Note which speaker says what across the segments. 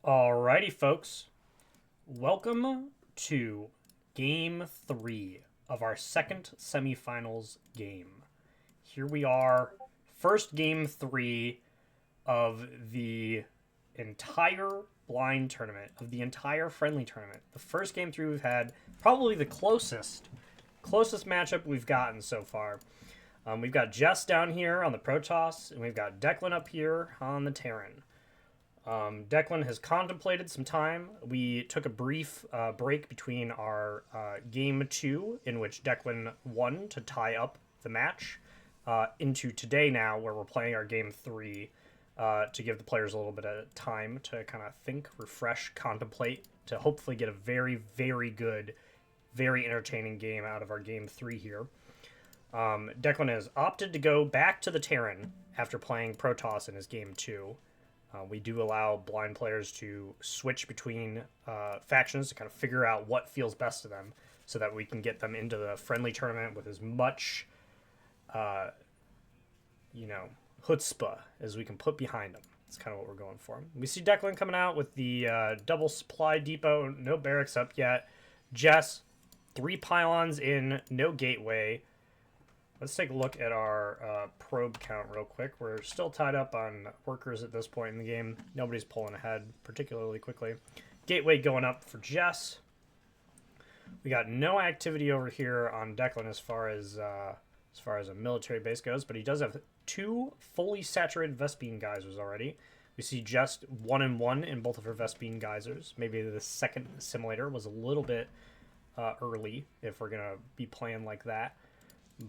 Speaker 1: Alrighty, folks. Welcome to Game 3 of our second semifinals game. Here we are, first Game 3 of the entire blind tournament, of the entire friendly tournament. The first Game 3 we've had, probably the closest matchup we've gotten so far. We've got Jess down here on the Protoss, and we've got Declan up here on the Terran. Declan has contemplated some time. We took a brief break between our game 2, in which Declan won to tie up the match, into today now, where we're playing our game 3 to give the players a little bit of time to kind of think, refresh, contemplate, to hopefully get a very, very good, very entertaining game out of our game 3 here. Declan has opted to go back to the Terran after playing Protoss in his game 2. We do allow blind players to switch between factions to kind of figure out what feels best to them so that we can get them into the friendly tournament with as much, chutzpah as we can put behind them. That's kind of what we're going for. We see Declan coming out with the double supply depot, no barracks up yet. Jess, 3 pylons in, no gateway. Let's take a look at our probe count real quick. We're still tied up on workers at this point in the game. Nobody's pulling ahead particularly quickly. Gateway going up for Jess. We got no activity over here on Declan as far as a military base goes, but he does have 2 fully saturated Vespene geysers already. We see just 1 and 1 in both of her Vespene geysers. Maybe the second simulator was a little bit early if we're gonna be playing like that.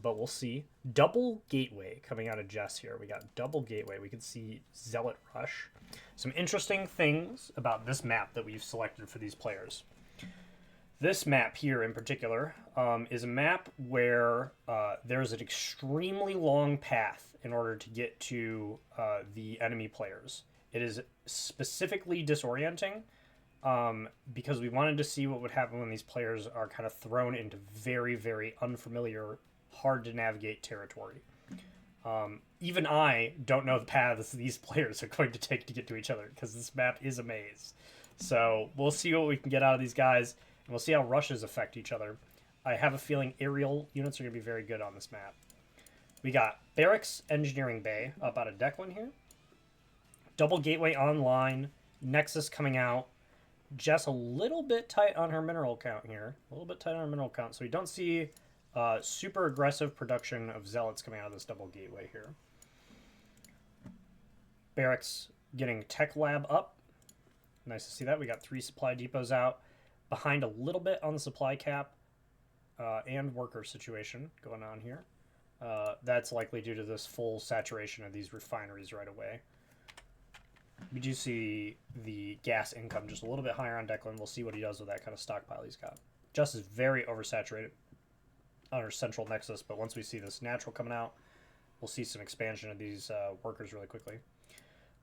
Speaker 1: But we'll see. Double gateway coming out of Jess here. We got double gateway. We can see Zealot Rush. Some interesting things about this map that we've selected for these players. This map here in particular is a map where there's an extremely long path in order to get to the enemy players. It is specifically disorienting because we wanted to see what would happen when these players are kind of thrown into very, very unfamiliar, hard to navigate territory. Even I don't know the paths these players are going to take to get to each other because this map is a maze. So we'll see what we can get out of these guys, and we'll see how rushes affect each other. I have a feeling aerial units are going to be very good on this map. We got Barracks Engineering Bay up out of Declan here. Double Gateway online. Nexus coming out. Jess a little bit tight on her mineral count here. A little bit tight on her mineral count. So we don't see super aggressive production of Zealots coming out of this double gateway here. Barracks getting Tech Lab up. Nice to see that. We got 3 supply depots out. Behind a little bit on the supply cap and worker situation going on here. That's likely due to this full saturation of these refineries right away. We do see the gas income just a little bit higher on Declan. We'll see what he does with that kind of stockpile he's got. Just is very oversaturated on our central nexus, but once we see this natural coming out, we'll see some expansion of these workers really quickly.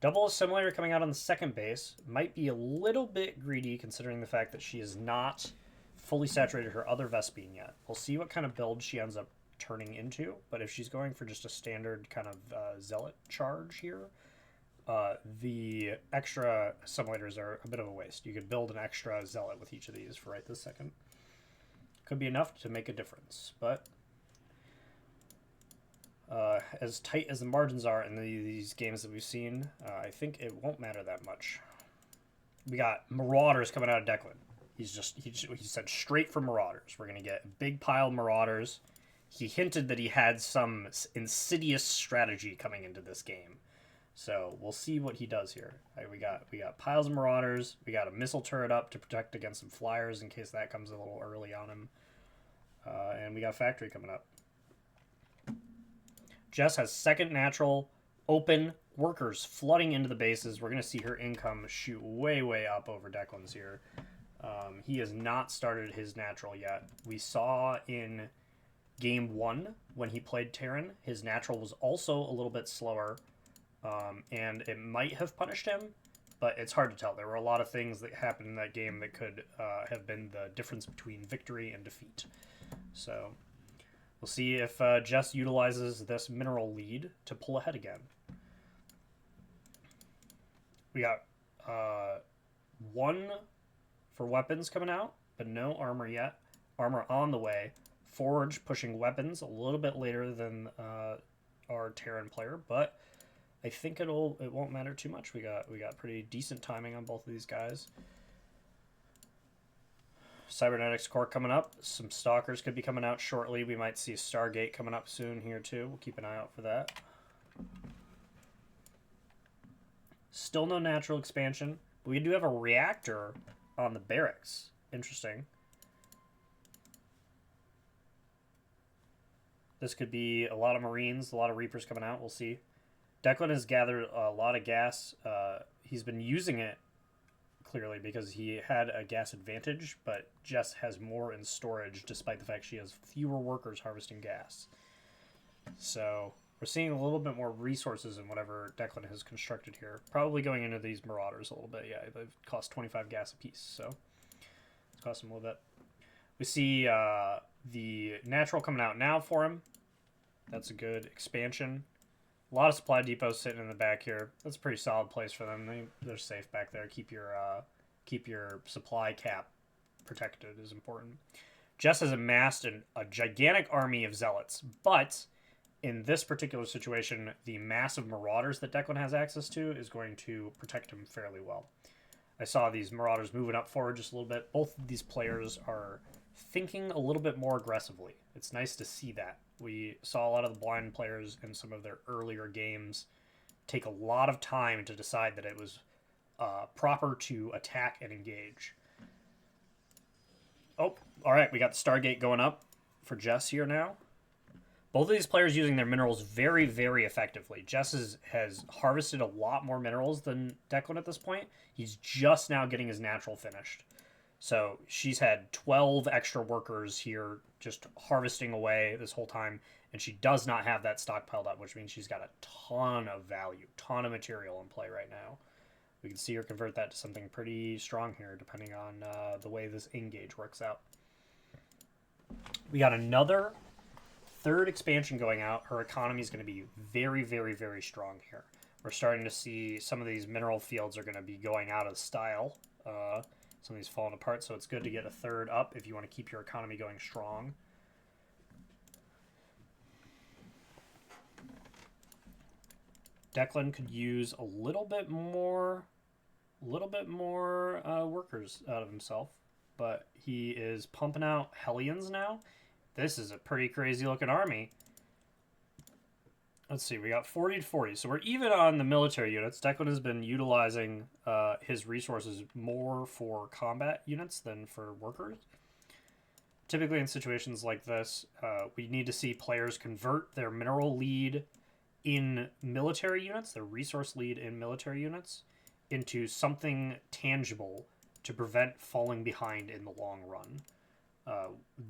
Speaker 1: Double assimilator coming out on the second base might be a little bit greedy considering the fact that she is not fully saturated her other Vespene yet. We'll see what kind of build she ends up turning into, but if she's going for just a standard kind of zealot charge here, the extra assimilators are a bit of a waste. You could build an extra zealot with each of these for right this second. Could be enough to make a difference, but as tight as the margins are in these games that we've seen, I think it won't matter that much. We got Marauders coming out of Declan. He said straight for Marauders. We're going to get a big pile of Marauders. He hinted that he had some insidious strategy coming into this game. So we'll see what he does here. Right, we got piles of Marauders. We got a missile turret up to protect against some flyers in case that comes a little early on him. And we got factory coming up. Jess has second natural, open, workers flooding into the bases. We're going to see her income shoot way, way up over Declan's here. He has not started his natural yet. We saw in game 1 when he played Terran, his natural was also a little bit slower. And it might have punished him, but it's hard to tell. There were a lot of things that happened in that game that could have been the difference between victory and defeat. So we'll see if Jess utilizes this mineral lead to pull ahead again. We got 1 for weapons coming out, but no armor yet. Armor on the way. Forge pushing weapons a little bit later than our Terran player, but I think it won't matter too much. We got pretty decent timing on both of these guys. Cybernetics core coming up. Some stalkers could be coming out shortly. We might see a Stargate coming up soon here too. We'll keep an eye out for that. Still no natural expansion, but we do have a reactor on the barracks. Interesting. This could be a lot of Marines, a lot of Reapers coming out. We'll see. Declan has gathered a lot of gas. He's been using it clearly because he had a gas advantage, but Jess has more in storage despite the fact she has fewer workers harvesting gas. So we're seeing a little bit more resources in whatever Declan has constructed here. Probably going into these Marauders a little bit. Yeah, they've cost 25 gas apiece, so it's cost him a little bit. We see the natural coming out now for him. That's a good expansion. A lot of supply depots sitting in the back here. That's a pretty solid place for them. They're safe back there. Keep your supply cap protected is important. Jess has amassed a gigantic army of zealots, but in this particular situation, the massive marauders that Declan has access to is going to protect him fairly well. I saw these marauders moving up forward just a little bit. Both of these players are thinking a little bit more aggressively. It's nice to see that. We saw a lot of the blind players in some of their earlier games take a lot of time to decide that it was proper to attack and engage. Oh, all right. We got the Stargate going up for Jess here now. Both of these players using their minerals very, very effectively. Jess has harvested a lot more minerals than Declan at this point. He's just now getting his natural finished. So she's had 12 extra workers here just harvesting away this whole time, and she does not have that stockpiled up, which means she's got a ton of value, ton of material in play right now. We can see her convert that to something pretty strong here, depending on the way this engage works out. We got another third expansion going out. Her economy is going to be very, very, very strong here. We're starting to see some of these mineral fields are going to be going out of style. Some of these falling apart, so it's good to get a third up if you want to keep your economy going strong. Declan could use a little bit more workers out of himself, but he is pumping out Hellions now. This is a pretty crazy looking army. Let's see, we got 40 to 40. So we're even on the military units. Declan has been utilizing his resources more for combat units than for workers. Typically in situations like this, we need to see players convert their mineral lead in military units, their resource lead in military units, into something tangible to prevent falling behind in the long run.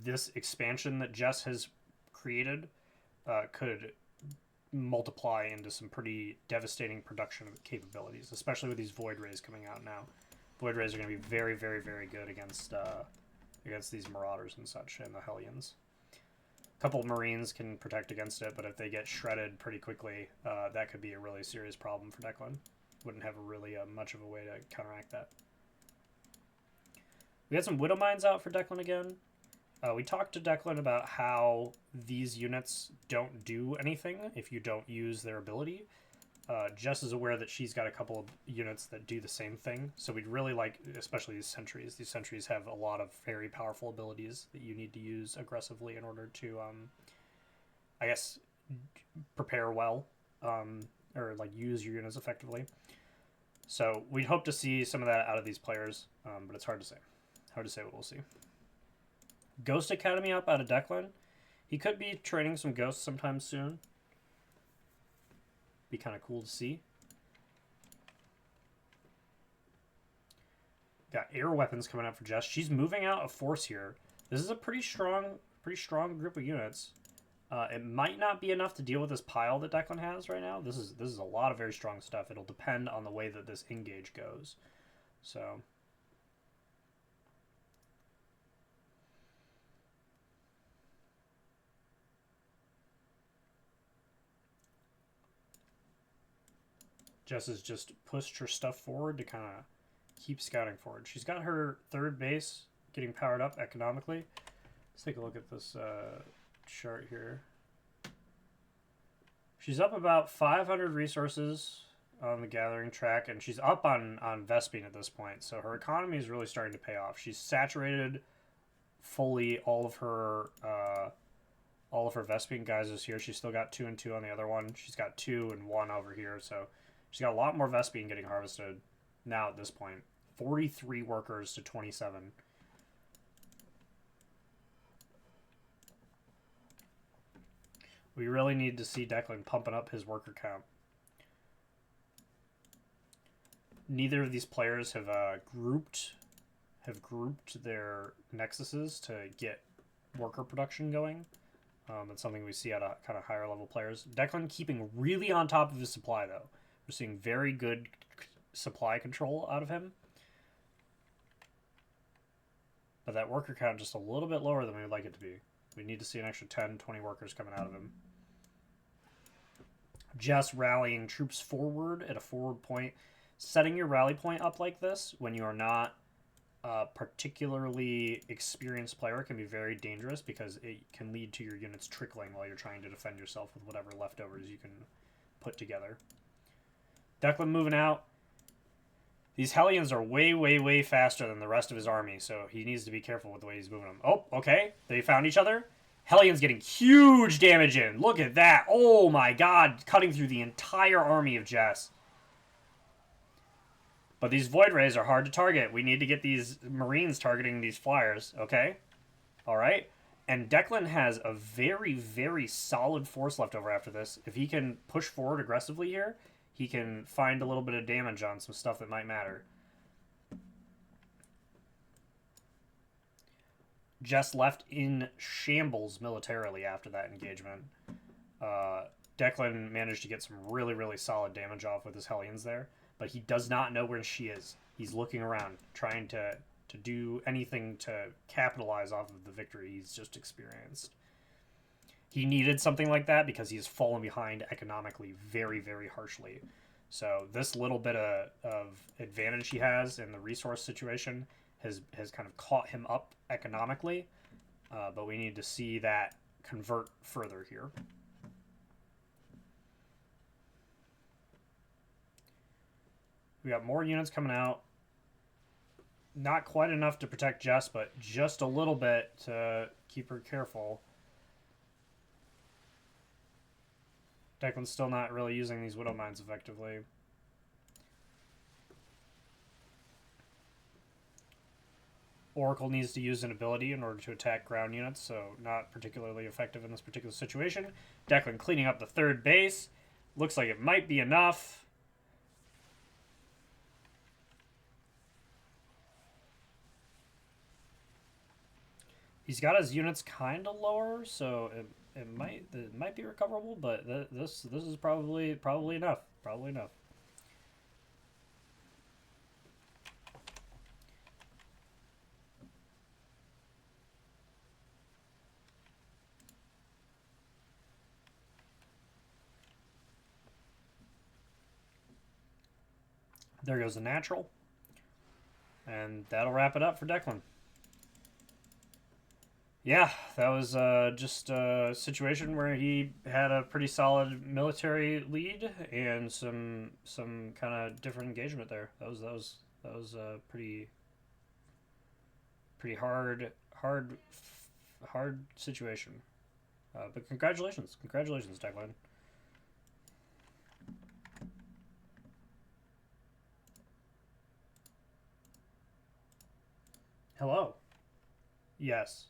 Speaker 1: This expansion that Jess has created could multiply into some pretty devastating production capabilities, especially with these Void Rays coming out now. Void Rays are going to be very, very, very good against these Marauders and such, and the Hellions. A couple of Marines can protect against it, but if they get shredded pretty quickly, that could be a really serious problem for Declan. Wouldn't have really much of a way to counteract that. We had some Widow Mines out for Declan again. We talked to Declan about how these units don't do anything if you don't use their ability. Jess is aware that she's got a couple of units that do the same thing, so we'd really like, especially these sentries. These sentries have a lot of very powerful abilities that you need to use aggressively in order to, I guess, prepare well, or like use your units effectively. So we'd hope to see some of that out of these players, but it's hard to say. Hard to say what we'll see. Ghost Academy up out of Declan. He could be training some ghosts sometime soon. Be kind of cool to see. Got air weapons coming up for Jess. She's moving out a force here. This is a pretty strong group of units. It might not be enough to deal with this pile that Declan has right now. This is a lot of very strong stuff. It'll depend on the way that this engage goes. So Jess has just pushed her stuff forward to kind of keep scouting forward. She's got her third base getting powered up economically. Let's take a look at this chart here. She's up about 500 resources on the gathering track, and she's up on Vespine at this point. So her economy is really starting to pay off. She's saturated fully all of her Vespine guys is here. She's still got 2 and 2 on the other one. She's got 2 and 1 over here. So she's got a lot more Vespine getting harvested now at this point. 43 workers to 27. We really need to see Declan pumping up his worker count. Neither of these players have grouped their nexuses to get worker production going. That's something we see out of kind of higher level players. Declan keeping really on top of his supply, though. We're seeing very good supply control out of him. But that worker count just a little bit lower than we would like it to be. We need to see an extra 10, 20 workers coming out of him. Jess rallying troops forward at a forward point. Setting your rally point up like this when you are not a particularly experienced player can be very dangerous because it can lead to your units trickling while you're trying to defend yourself with whatever leftovers you can put together. Declan moving out. These Hellions are way, way, way faster than the rest of his army, so he needs to be careful with the way he's moving them. Oh, okay. They found each other. Hellions getting huge damage in. Look at that. Oh my god. Cutting through the entire army of Jess. But these Void Rays are hard to target. We need to get these Marines targeting these flyers. Okay. Alright. And Declan has a very, very solid force left over after this. If he can push forward aggressively here, he can find a little bit of damage on some stuff that might matter. Jess left in shambles militarily after that engagement. Declan managed to get some really, really solid damage off with his Hellions there, but he does not know where she is. He's looking around, trying to do anything to capitalize off of the victory he's just experienced. He needed something like that because he's fallen behind economically very, very harshly. So this little bit of advantage he has in the resource situation has kind of caught him up economically, but we need to see that convert further here. We got more units coming out. Not quite enough to protect Jess, but just a little bit to keep her careful. Declan's still not really using these Widow Mines effectively. Oracle needs to use an ability in order to attack ground units, so not particularly effective in this particular situation. Declan cleaning up the third base. Looks like it might be enough. He's got his units kind of lower, so it might be recoverable, but this is probably enough. Probably enough. There goes the natural. And that'll wrap it up for Declan. Yeah, that was just a situation where he had a pretty solid military lead and some kind of different engagement there. That was a pretty hard situation. But congratulations, Declan. Hello. Yes.